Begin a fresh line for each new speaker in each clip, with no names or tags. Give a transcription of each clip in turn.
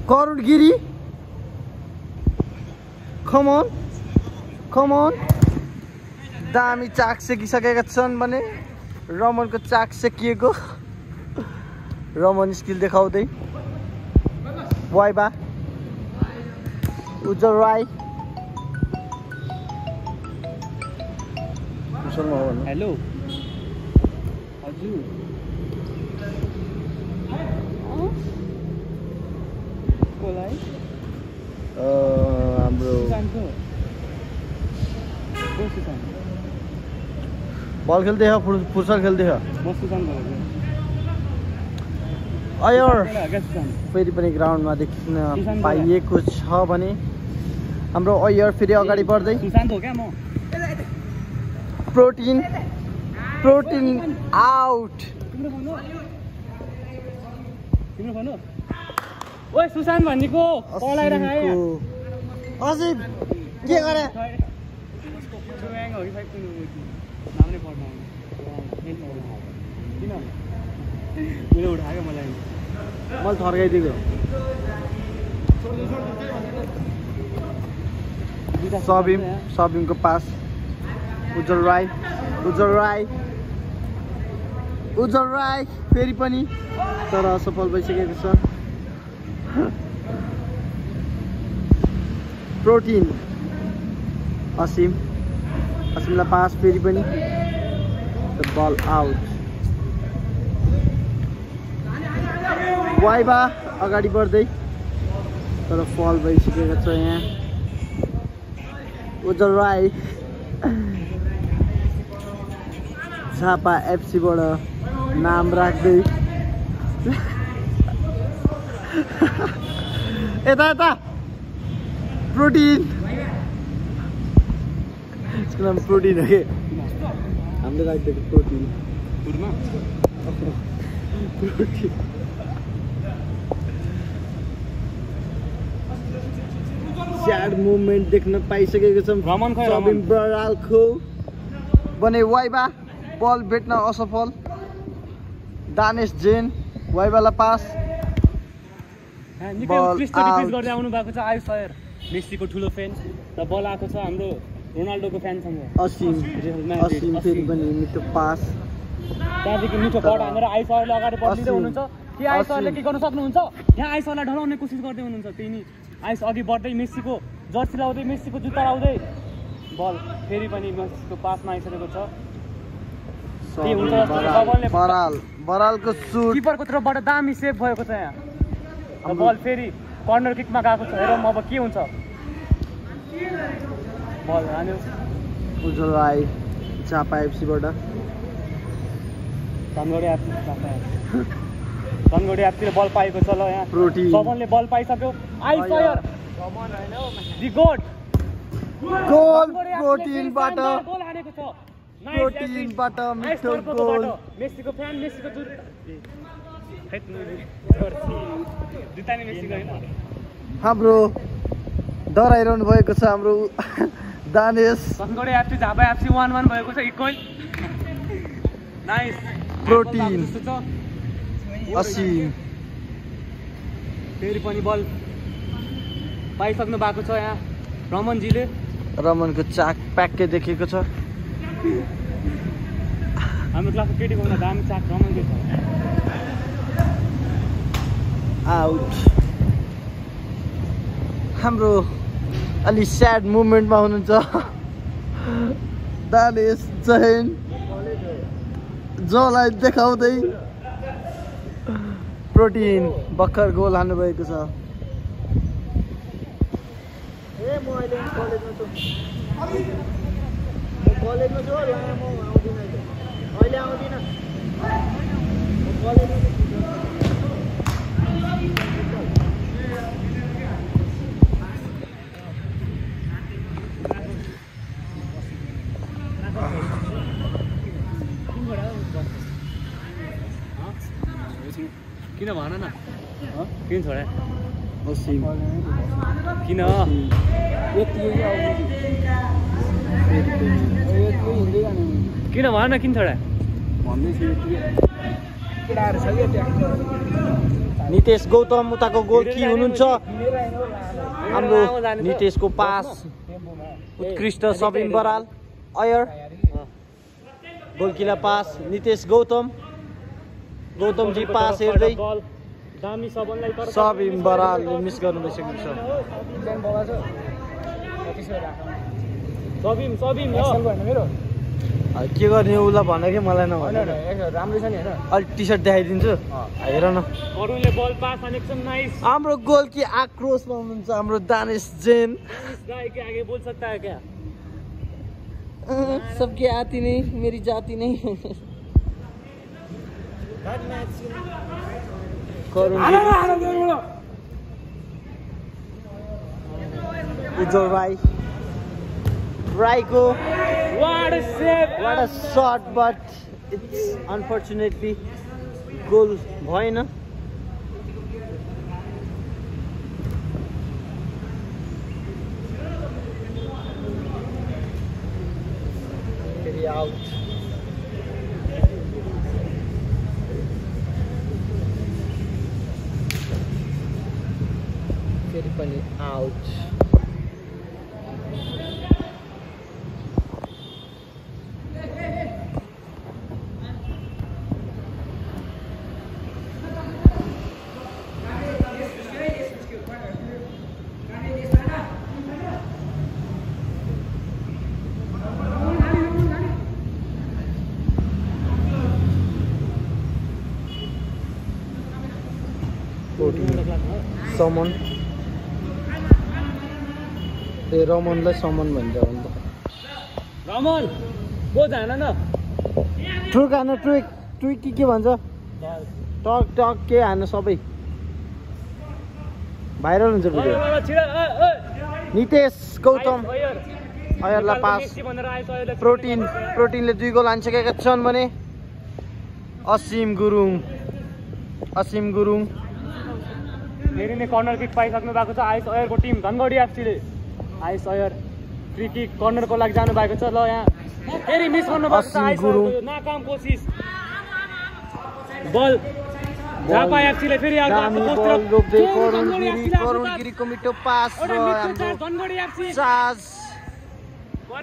करुणगिरी कम on दामी चाक सेकिसकेका छन् भने रमनको चाक सेकिएको रमन स्किल देखाउँदै वाइबा उज्जवल राई
हेलो हजुर
हाम्रो बल खेल्दै फुटसल खेल्दै अयर फेरि पनि ग्राउन्डमा देख्न पाइएको छ भने हाम्रो अयर फेरि अगाडि बढ्दै प्रोटिन आउट
ओए सुशान्त भन्नेको पलाइराख
असिम के गरे
मैले उठाएको मैले
थर्काइदिएको सबिमको पास उज्जवल राई फेरि पनि तर असफल भइसकेको छ प्रोटिन असिमलाई पास फेरि पनि बल आउट वाइबा अगाडि बढ्दै तर फल भइसकेको छ यहाँ उज्जवल राई झापा एफसीबाट नाम राख्दै यता प्रोटिन यसको नाम प्रोटिन हो कि हामीले राखिदिएको प्रोटिन स्याड मुभमेन्ट देख्न पाइसकेको छ सबिम बरालको भने वाइबा बल भेट्न असफल दानेश जेन वाइबालाई पास
गर्दै आउनु भएको छ आयुष सर मेस्सीको ठुलो फ्यान र बल आएको छ हाम्रो रोनाल्डोको फ्यानसँग
असिम फेरि पनि मिठो पास
त्यहाँदेखि मिठो पट हानेर आयुष सरले अगाडि बढ्दै हुनुहुन्छ कि आयुष सरले के गर्न सक्नुहुन्छ यहाँ आयुष सरलाई ढलाउने कोसिस गर्दै हुनुहुन्छ त्यही नि आयुष अघि बढ्दै मेस्सीको जर्सी लाउँदै मेस्सीको जुत्ता लाउँदै बल फेरि पनि मेस्सीको पासमा आइसकेको छ
बरालको सुट
किपरको तर्फबाट दामी सेभ भएको छ यहाँ बल फेरि कर्नर किकमा गएको छ हेरौँ अब के हुन्छ बल हान्यो
उज्जवल राई झापा एफसीबाट
धनगढी एफसीले बल पाएको छ ल यहाँ सबनले बल पाइसक्यो
प्रोटिनबाट मिठो गोल
मेस्सीको फ्यान मेस्सीको
हाम्रो डराइरहनु भएको छ हाम्रो दानेश
धनगढी एफसी झापा एफसी 1-1 भएको छ इक्वल नाइस
प्रोटिन असिम
फेरि पनि बल पाइसक्नु भएको छ यहाँ रमनको
चाक प्याक्कै देखेको छ
हाम्रो क्लासको केटीको भन्दा दामी चाक रमनकै छ
आउट हाम्रो अलि स्याड मुभमेन्टमा हुनुहुन्छ दानेश जैन जलाई देखाउँदै प्रोटिन भर्खर गोल हान्नुभएको छ कलेजमा छु म आउँदिन अहिले
किन भन न किन छोडे
असिम
किन किन भन न किन छोडे
भन्दैछु नितेश गौतम उताको गोलकी हुनुहुन्छ हाम्रो नितेशको पास उत्कृष्ट सबिन बराल अयर गोलकीलाई पास नितेश गौतमजी पास हेर्दै सबिन बरालले मिस गर्नु भइसकेको छ के गर्ने उसलाई भन कि मलाई नभन
राम्रो छ नि हैन
अलि टी सर्ट देखाइदिन्छु हेर न
अरुणले बल पास कनेक्सन नाइस
हाम्रो गोलकी आक्रोशमा हुनुहुन्छ हाम्रो दानिश जैन
गाय के आगे बोल सकता है क्या
सबके आती नहीं मेरी जाती नहीं उज्जवल राईको
what a save
what a shot but it's unfortunately goal भएन फेरि आउट फेरि पनि आउट समन ए रमनलाई समन भन्छ अन्त
रमन को जान न
ट्रुक हान ट्रुक के भन्छ टक टक के हान सबै भाइरल हुन्छ भिडियो नितेश गौतम अयरलाई पास प्रोटिनले 2 गोल हानिसकेका छन् भने असीम गुरुङ
फेरि नै कर्नर किक पाइसक्नु भएको छ आइस अयरको टिम धनगढी एफसीले आइस अयर फ्री किक कर्नरको लागि जानु भएको छ ल यहाँ फेरि मिस गर्नु भएको छ आइस अयरको नाकाम कोसिस बल झापा एफसीले फेरि
करुणगिरीको मिठो पास र हाम्रो
धनगढी एफसी
चार्ज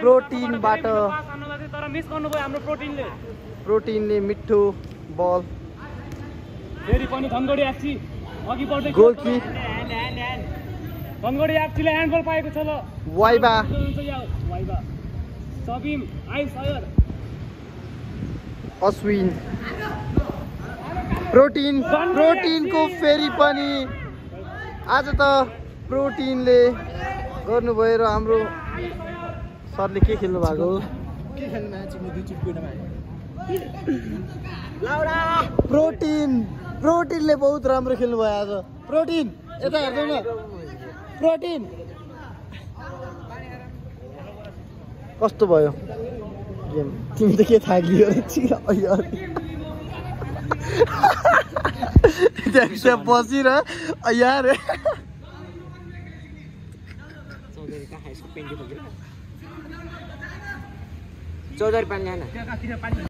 प्रोटिनबाट
तर मिस गर्नुभयो हाम्रो
प्रोटिनले मिठो बल
फेरि पनि धनगढी एफसी अघि बढ्दै
गोलकी
धनगढी एफसीले ह्यान्डबल पाएको छ ल
वाइबा
सबिम आइस अयर
अश्विन प्रोटिनको फेरि पनि आज त प्रोटिनले गर्नुभयो र हाम्रो सरले के खेल्नु भएको प्रोटिनले बहुत राम्रो खेल्नु भयो आज प्रोटिन यता हेर्दै न प्रोटिन कस्तो भयो गेम तिमी त के थाकियो त्यहाँ बसिर यार चौधरी पानी